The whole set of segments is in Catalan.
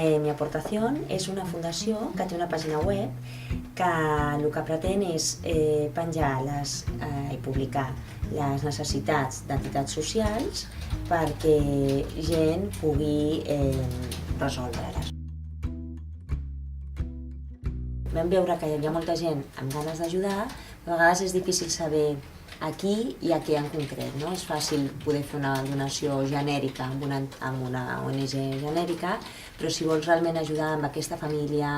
Mi aportación és una fundació que té una pàgina web que el que pretén és penjar i publicar les necessitats d'entitats socials perquè gent pugui resoldre-les. Vam veure que hi havia molta gent amb ganes d'ajudar, però a vegades és difícil saber a qui i a què en concret. No? És fàcil poder fer una donació genèrica amb una ONG genèrica, però si vols realment ajudar amb aquesta família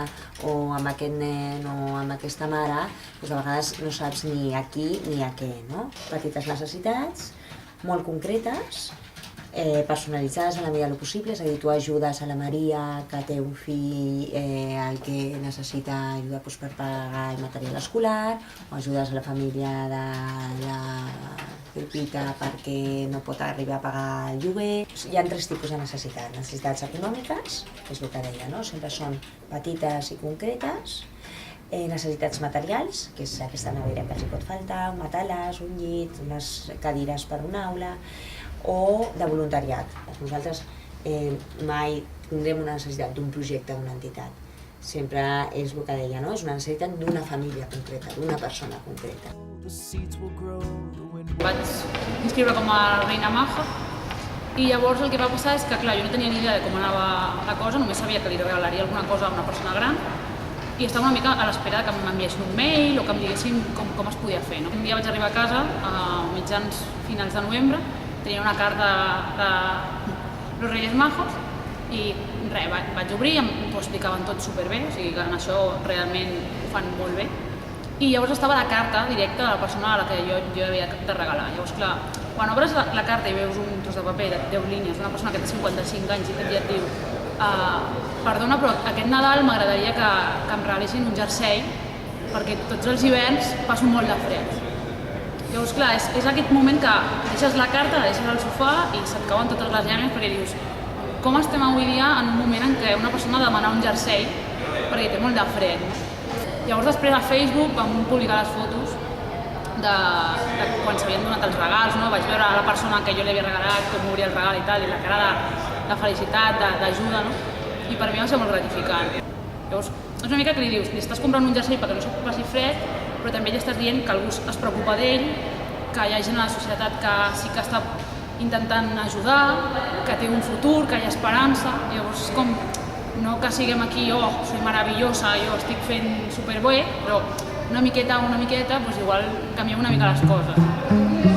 o amb aquest nen o amb aquesta mare, doncs a vegades no saps ni a qui ni a què. No? Petites necessitats, molt concretes, personalitzades en la medida del possible, és a dir, tu ajudes a la Maria que té un fill el que necessita ajuda per pagar el material escolar, o ajudes a la família de la Pepita perquè no pot arribar a pagar el lloguer. Hi ha tres tipus de necessitats. Necessitats econòmiques, que és el que deia, no? Sempre són petites i concretes. Necessitats materials, que és aquesta nevera que els pot faltar, un matalàs, un llit, unes cadires per una aula, o de voluntariat. Nosaltres mai tindrem una necessitat d'un projecte d'una entitat. Sempre és el que deia, no? És una necessitat d'una família concreta, d'una persona concreta. Vaig inscriure com a Reina Maja i llavors el que va passar és que, clar, jo no tenia ni idea de com anava la cosa, només sabia que li regalaria alguna cosa a una persona gran i estava una mica a l'espera que m'enviessin un mail o que em diguessin com es podia fer. Un dia vaig arribar a casa a finals de novembre, tenia una carta de los Reyes Majos i res, vaig obrir, m'ho explicaven tot superbé, o sigui que en això realment ho fan molt bé. I llavors estava la carta directa de la persona a la que jo havia de regalar. Llavors, clar, quan obres la carta i veus un tros de paper de 10 línies d'una persona que té 55 anys i et diu perdona, però aquest Nadal m'agradaria que em regalessin un jersei perquè tots els hiverns passo molt de fred. Llavors, clar, és aquest moment que deixes la carta, la deixes al sofà i se't cauen totes les llàgrimes perquè dius com estem avui dia en un moment en què una persona demana un jersei perquè té molt de fred. Llavors, després a Facebook vam publicar les fotos de quan s'havien donat els regals, no? Vaig veure la persona que jo li havia regalat, com obria el regal i tal, i la cara de felicitat, d'ajuda, no? I per mi va ser molt gratificant. Llavors, és una mica que li dius, li estàs comprant un jersei perquè no se't passi fred, però també li estàs dient que algú es preocupa d'ell, que hi ha gent a la societat que sí que està intentant ajudar, que té un futur, que hi ha esperança. Llavors, com no que siguem aquí, oh, soy meravellosa, jo estic fent superbé, però una miqueta, doncs igual canviem una mica les coses.